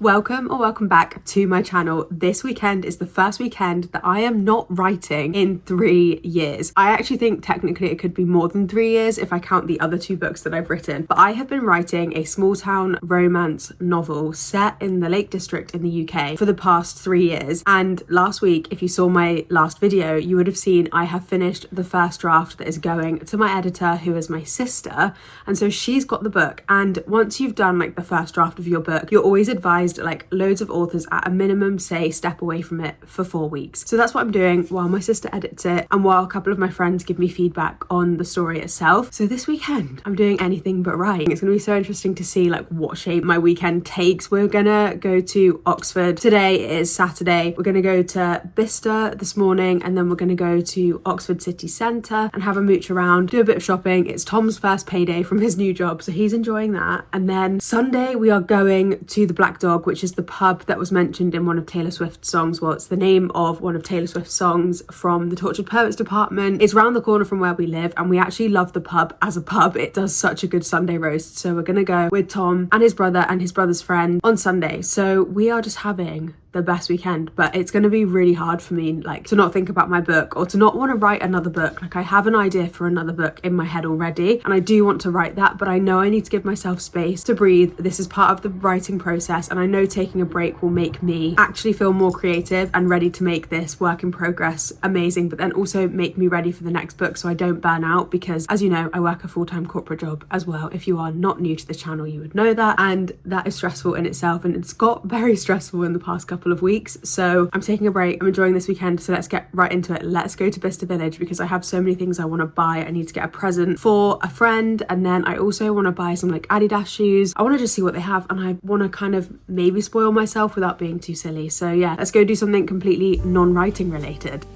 Welcome or welcome back to my channel. This weekend is the first weekend that I am not writing in 3 years. I actually think technically it could be more than 3 years if I count the other 2 books that I've written, but I have been writing a small town romance novel set in the Lake District in the UK for the past 3 years. And last week, if you saw my last video, you would have seen I have finished the first draft that is going to my editor, who is my sister. And so she's got the book. And once you've done like the first draft of your book, you're always advised, like loads of authors at a minimum, say step away from it for 4 weeks. So that's what I'm doing while my sister edits it and while a couple of my friends give me feedback on the story itself. So this weekend I'm doing anything but writing. It's going to be so interesting to see like what shape my weekend takes. We're gonna go to Oxford. Today is Saturday. We're gonna go to Bicester this morning, and then we're gonna go to Oxford city centre and have a mooch around, do a bit of shopping. It's Tom's first payday from his new job, so he's enjoying that. And then Sunday we are going to the Black Dog, which is the pub that was mentioned in one of Taylor Swift's songs. Well, it's the name of one of Taylor Swift's songs from the Tortured Poets department. It's round the corner from where we live, and we actually love the pub as a pub. It does such a good Sunday roast. So we're gonna go with Tom and his brother and his brother's friend on Sunday. So we are just having the best weekend, but it's going to be really hard for me like to not think about my book or to not want to write another book. Like I have an idea for another book in my head already, and I do want to write that, but I know I need to give myself space to breathe. This is part of the writing process, and I know taking a break will make me actually feel more creative and ready to make this work in progress amazing, but then also make me ready for the next book so I don't burn out, because as you know, I work a full-time corporate job as well. If you are not new to the channel, you would know that, and that is stressful in itself, and it's got very stressful in the past couple of weeks. So I'm taking a break. I'm enjoying this weekend, so let's get right into it. Let's go to Bicester Village because I have so many things I want to buy. I need to get a present for a friend, and then I also want to buy some like Adidas shoes. I want to just see what they have, and I want to kind of maybe spoil myself without being too silly. So yeah, let's go do something completely non-writing related.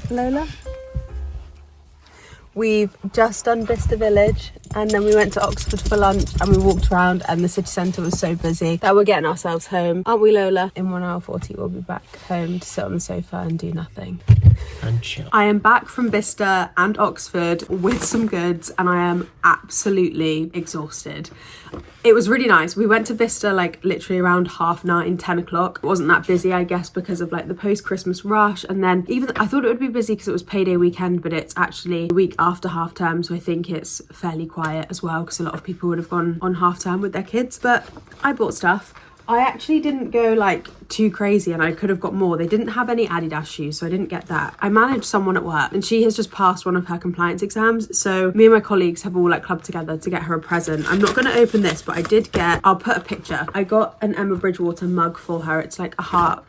Lola? We've just done Bicester Village, and then we went to Oxford for lunch, and we walked around, and the city centre was so busy that we're getting ourselves home. Aren't we, Lola? In 1 hour 40 we'll be back home to sit on the sofa and do nothing. And chill. I am back from Bicester and Oxford with some goods, and I am absolutely exhausted. It was really nice. We went to Bicester like literally around 9:30, 10 o'clock. It wasn't that busy, I guess, because of like the post-Christmas rush. And then even I thought it would be busy because it was payday weekend, but it's actually the week after half term. So I think it's fairly quiet as well, because a lot of people would have gone on half term with their kids. But I bought stuff. I actually didn't go like too crazy, and I could have got more. They didn't have any Adidas shoes, so I didn't get that. I managed someone at work, and she has just passed one of her compliance exams, so me and my colleagues have all like clubbed together to get her a present. I'm not going to open this, but I did get, I'll put a picture. I got an Emma Bridgewater mug for her. It's like a heart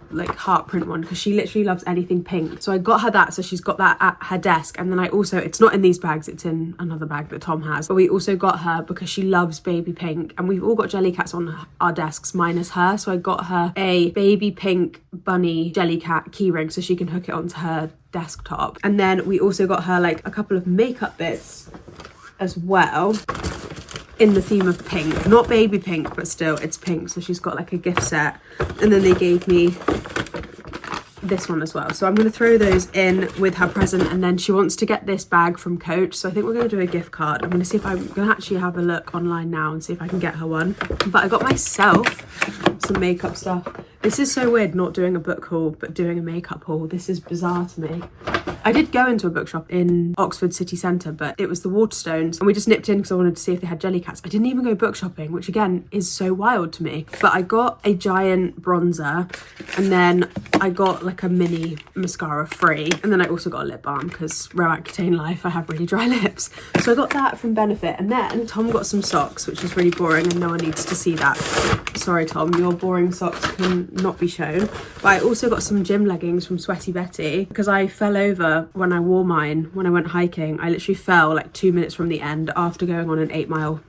print one, because she literally loves anything pink. So I got her that, so she's got that at her desk. And then I also, it's not in these bags, it's in another bag that Tom has, but we also got her, because she loves baby pink, and we've all got Jellycats on our desks minus her, so I got her a baby pink bunny Jellycat keyring so she can hook it onto her desktop. And then we also got her like a couple of makeup bits as well in the theme of pink, not baby pink, but still it's pink, so she's got like a gift set. And then they gave me this one as well, so I'm going to throw those in with her present. And then she wants to get this bag from Coach, so I think we're going to do a gift card. I'm going to see if I'm going to actually have a look online now and see if I can get her one. But I got myself some makeup stuff. This is so weird not doing a book haul but doing a makeup haul. This is bizarre to me. I did go into a bookshop in Oxford city centre, but it was the Waterstones, and we just nipped in because I wanted to see if they had Jellycats. I didn't even go book shopping, which again is so wild to me. But I got a giant bronzer, and then I got like a mini mascara free, and then I also got a lip balm because Roaccutane life, I have really dry lips. So I got that from Benefit, and then Tom got some socks, which is really boring and no one needs to see that. Sorry Tom, your boring socks can not be shown. But I also got some gym leggings from Sweaty Betty because I fell over when I wore mine when I went hiking. I literally fell like 2 minutes from the end after going on an 8-mile,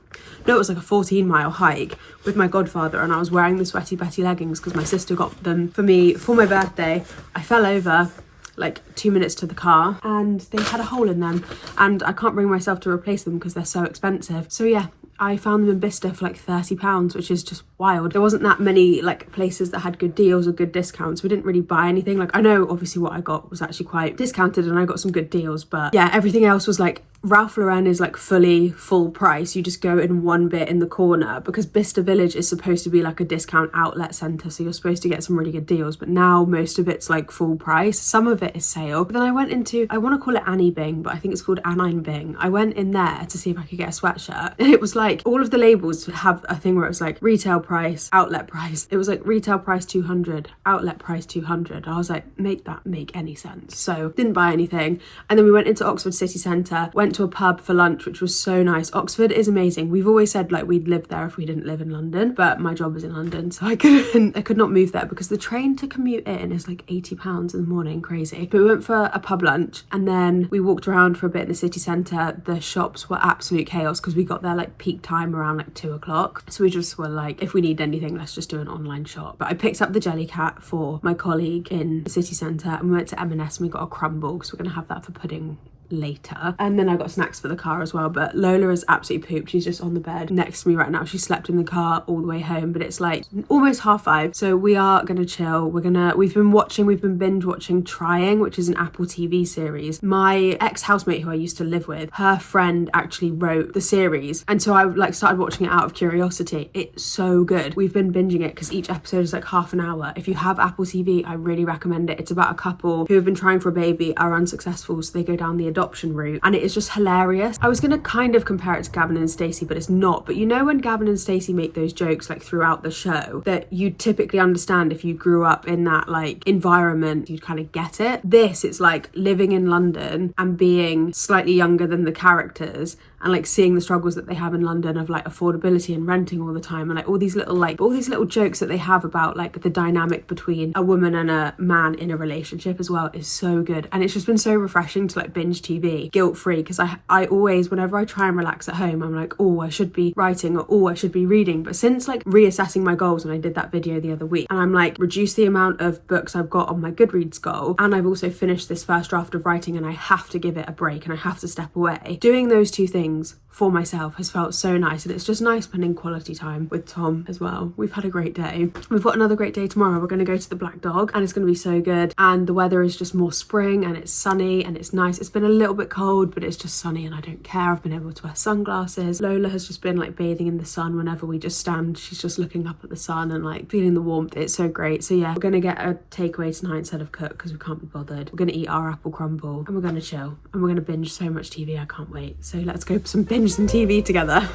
no, it was like a 14-mile hike with my godfather, and I was wearing the Sweaty Betty leggings because my sister got them for me for my birthday. I fell over like 2 minutes to the car, and they had a hole in them, and I can't bring myself to replace them because they're so expensive. So yeah, I found them in Bicester for like £30, which is just wild. There wasn't that many like places that had good deals or good discounts. We didn't really buy anything. Like, I know obviously what I got was actually quite discounted and I got some good deals, but yeah, everything else was like, Ralph Lauren is like fully full price. You just go in one bit in the corner, because Bicester Village is supposed to be like a discount outlet centre, so you're supposed to get some really good deals, but now most of it's like full price. Some of it is sale. But then I went into, I want to call it Annie Bing, but I think it's called Anine Bing. I went in there to see if I could get a sweatshirt, and it was like all of the labels have a thing where it was like retail price, outlet price. It was like retail price 200, outlet price 200. I was like, make that make any sense? So didn't buy anything. And then we went into Oxford city centre, went to a pub for lunch, which was so nice. Oxford is amazing. We've always said like we'd live there if we didn't live in London, but my job is in London, so I could not move there because the train to commute in is like £80 in the morning. Crazy. But we went for a pub lunch, and then we walked around for a bit in the city centre. The shops were absolute chaos because we got there like peak time around like 2 o'clock, so we just were like, if we need anything, let's just do an online shop. But I picked up the Jellycat for my colleague in the city centre, and we went to M&S and we got a crumble because we're gonna have that for pudding later. And then I got snacks for the car as well. But Lola is absolutely pooped. She's just on the bed next to me right now. She slept in the car all the way home, but it's like almost 5:30, so we are gonna chill. We've been binge watching Trying, which is an Apple TV series. My ex-housemate who I used to live with, her friend actually wrote the series, and so I like started watching it out of curiosity. It's so good. We've been binging it because each episode is like half an hour. If you have Apple TV, I really recommend it. It's about a couple who have been trying for a baby, are unsuccessful, so they go down the adoption route, and it is just hilarious. I was gonna kind of compare it to Gavin and Stacey, but it's not. But you know when Gavin and Stacey make those jokes like throughout the show that you typically understand if you grew up in that like environment, you'd kind of get it. This, it's like living in London and being slightly younger than the characters, and like seeing the struggles that they have in London of like affordability and renting all the time, and like all these little jokes that they have about like the dynamic between a woman and a man in a relationship as well is so good. And it's just been so refreshing to like binge TV guilt-free, because I always, whenever I try and relax at home, I'm like, oh, I should be writing, or oh, I should be reading. But since like reassessing my goals, when I did that video the other week, and I'm like, reduce the amount of books I've got on my Goodreads goal, and I've also finished this first draft of writing, and I have to give it a break and I have to step away. Doing those two things for myself has felt so nice, and it's just nice spending quality time with Tom as well. We've had a great day. We've got another great day tomorrow. We're going to go to the Black Dog, and it's going to be so good, and the weather is just more spring, and it's sunny and it's nice. It's been a little bit cold, but it's just sunny and I don't care. I've been able to wear sunglasses. Lola has just been like bathing in the sun. Whenever we just stand, she's just looking up at the sun and like feeling the warmth. It's so great. So yeah, we're going to get a takeaway tonight instead of cook because we can't be bothered. We're going to eat our apple crumble, and we're going to chill, and we're going to binge so much TV. I can't wait. So let's go for some binge some TV together.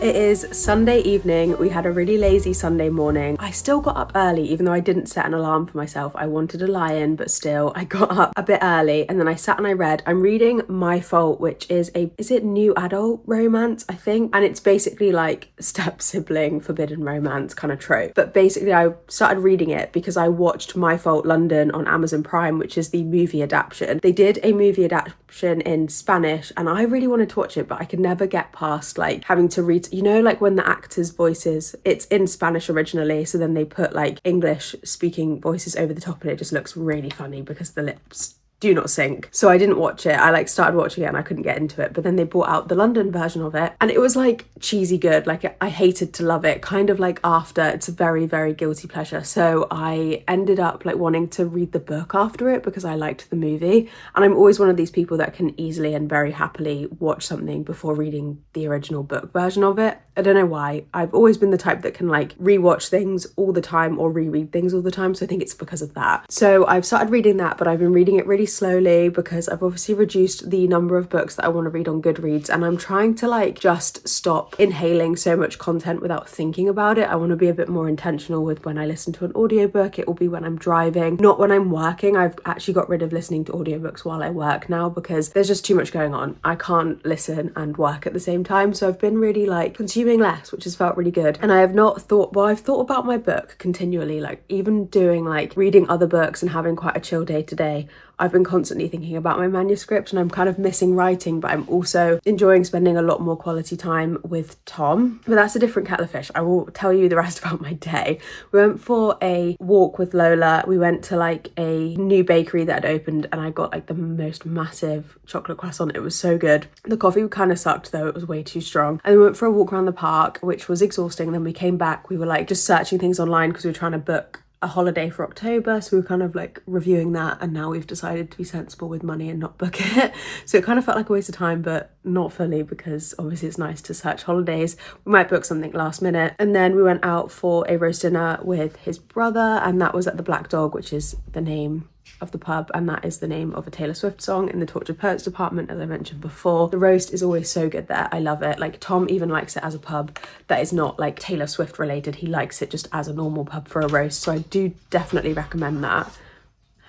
It is Sunday evening. We had a really lazy Sunday morning. I still got up early, even though I didn't set an alarm for myself. I wanted to lie in, but still I got up a bit early, and then I sat and I read. I'm reading My Fault, which is it new adult romance, I think? And it's basically like step sibling forbidden romance kind of trope. But basically I started reading it because I watched My Fault London on Amazon Prime, which is the movie adaptation. They did a movie adaptation in Spanish, and I really wanted to watch it, but I could never get past like having to read, you know, like when the actors' voices, it's in Spanish originally, so then they put like English speaking voices over the top, and it just looks really funny because the lips do not sync. So I didn't watch it. I like started watching it and I couldn't get into it. But then they brought out the London version of it and it was like cheesy good. Like I hated to love it. Kind of like after, it's a very, very guilty pleasure. So I ended up like wanting to read the book after it because I liked the movie. And I'm always one of these people that can easily and very happily watch something before reading the original book version of it. I don't know why. I've always been the type that can like rewatch things all the time or reread things all the time. So I think it's because of that. So I've started reading that, but I've been reading it really slowly because I've obviously reduced the number of books that I want to read on Goodreads, and I'm trying to like just stop inhaling so much content without thinking about it. I want to be a bit more intentional with when I listen to an audiobook. It will be when I'm driving, not when I'm working. I've actually got rid of listening to audiobooks while I work now because there's just too much going on. I can't listen and work at the same time. So I've been really like consuming less, which has felt really good. And I have not thought, well, I've thought about my book continually, like even doing like reading other books and having quite a chill day to day. I've been constantly thinking about my manuscript and I'm kind of missing writing, but I'm also enjoying spending a lot more quality time with Tom. But that's a different kettle of fish. I will tell you the rest about my day. We went for a walk with Lola. We went to like a new bakery that had opened and I got like the most massive chocolate croissant. It was so good. The coffee kind of sucked though. It was way too strong. And we went for a walk around the park, which was exhausting. Then we came back. We were like just searching things online because we were trying to book a holiday for October, so we were kind of like reviewing that, and now we've decided to be sensible with money and not book it. So it kind of felt like a waste of time, but not fully, because obviously it's nice to search holidays. We might book something last minute. And then we went out for a roast dinner with his brother, and that was at the Black Dog, which is the name of the pub, and that is the name of a Taylor Swift song in the Tortured Poets department, as I mentioned before. The roast is always so good there. I love it. Like Tom even likes it as a pub that is not like Taylor Swift related. He likes it just as a normal pub for a roast, so I do definitely recommend that.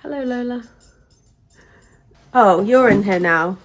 Hello Lola. Oh, you're in here now.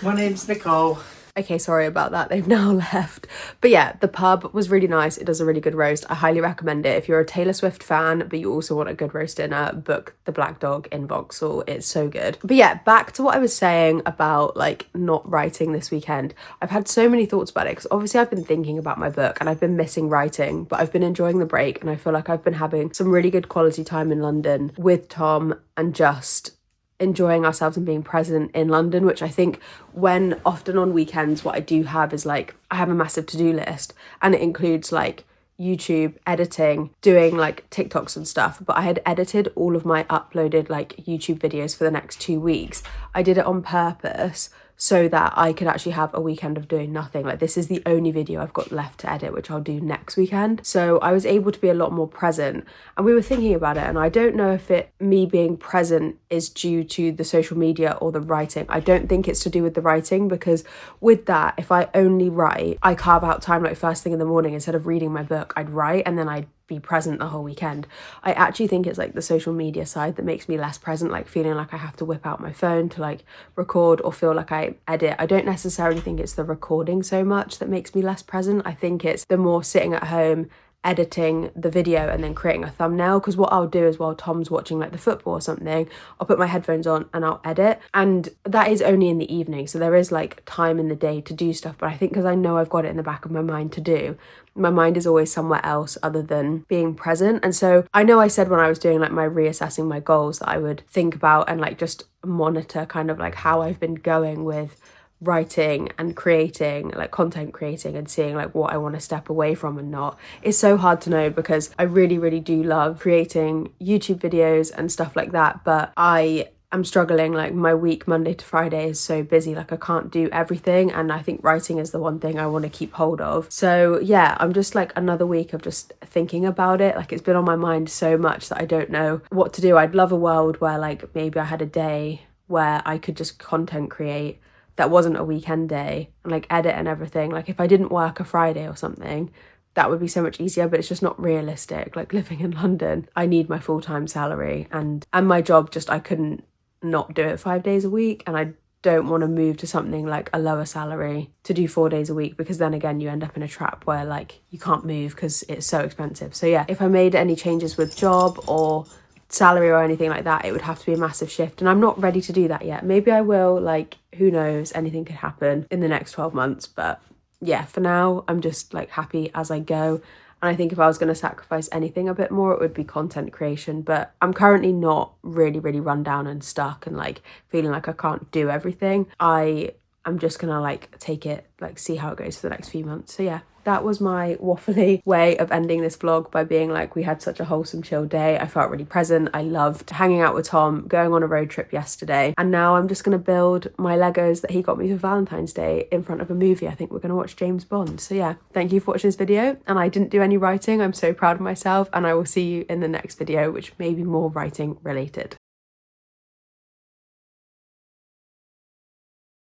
My name's Nicole. Okay, sorry about that. They've now left. But yeah, the pub was really nice. It does a really good roast. I highly recommend it. If you're a Taylor Swift fan, but you also want a good roast dinner, book the Black Dog in Vauxhall. It's so good. But yeah, back to what I was saying about like not writing this weekend. I've had so many thoughts about it because obviously I've been thinking about my book and I've been missing writing, but I've been enjoying the break and I feel like I've been having some really good quality time in London with Tom and just enjoying ourselves and being present in London, which I think when often on weekends what I do have is like I have a massive to-do list and it includes like YouTube, editing, doing like TikToks and stuff, but I had edited all of my uploaded like YouTube videos for the next 2 weeks. I did it on purpose so that I could actually have a weekend of doing nothing. Like this is the only video I've got left to edit, which I'll do next weekend. So I was able to be a lot more present, and we were thinking about it, and I don't know if me being present is due to the social media or the writing. I don't think it's to do with the writing, because with that, if I only write, I carve out time like first thing in the morning. Instead of reading my book, I'd write and then I'd be present the whole weekend. I actually think it's like the social media side that makes me less present, like feeling like I have to whip out my phone to like record or feel like I edit. I don't necessarily think it's the recording so much that makes me less present. I think it's the more sitting at home editing the video and then creating a thumbnail, because what I'll do is while Tom's watching like the football or something, I'll put my headphones on and I'll edit, and that is only in the evening, so there is like time in the day to do stuff. But I think because I know I've got it in the back of my mind to do, my mind is always somewhere else other than being present. And so I know I said when I was doing like my reassessing my goals that I would think about and like just monitor kind of like how I've been going with writing and creating, like content creating, and seeing like what I want to step away from and not. It's so hard to know because I really do love creating YouTube videos and stuff like that, but I'm struggling. Like my week Monday to Friday is so busy, like I can't do everything, and I think writing is the one thing I want to keep hold of. So yeah, I'm just like another week of just thinking about it. Like it's been on my mind so much that I don't know what to do. I'd love a world where like maybe I had a day where I could just content create that wasn't a weekend day and like edit and everything. Like if I didn't work a Friday or something, that would be so much easier, but it's just not realistic. Like living in London, I need my full-time salary, and my job just, I couldn't not do it 5 days a week, and I don't want to move to something like a lower salary to do 4 days a week, because then again you end up in a trap where like you can't move because it's so expensive. So yeah, if I made any changes with job or salary or anything like that, it would have to be a massive shift, and I'm not ready to do that yet. Maybe I will, like who knows, anything could happen in the next 12 months, but yeah, for now I'm just like happy as I go. And I think if I was going to sacrifice anything a bit more, it would be content creation. But I'm currently not really run down and stuck and like feeling like I can't do everything. I'm just gonna like take it, like see how it goes for the next few months. So yeah, that was my waffly way of ending this vlog, by being like, we had such a wholesome, chill day. I felt really present. I loved hanging out with Tom, going on a road trip yesterday. And now I'm just gonna build my Legos that he got me for Valentine's Day in front of a movie. I think we're gonna watch James Bond. So yeah, thank you for watching this video. And I didn't do any writing. I'm so proud of myself. And I will see you in the next video, which may be more writing related.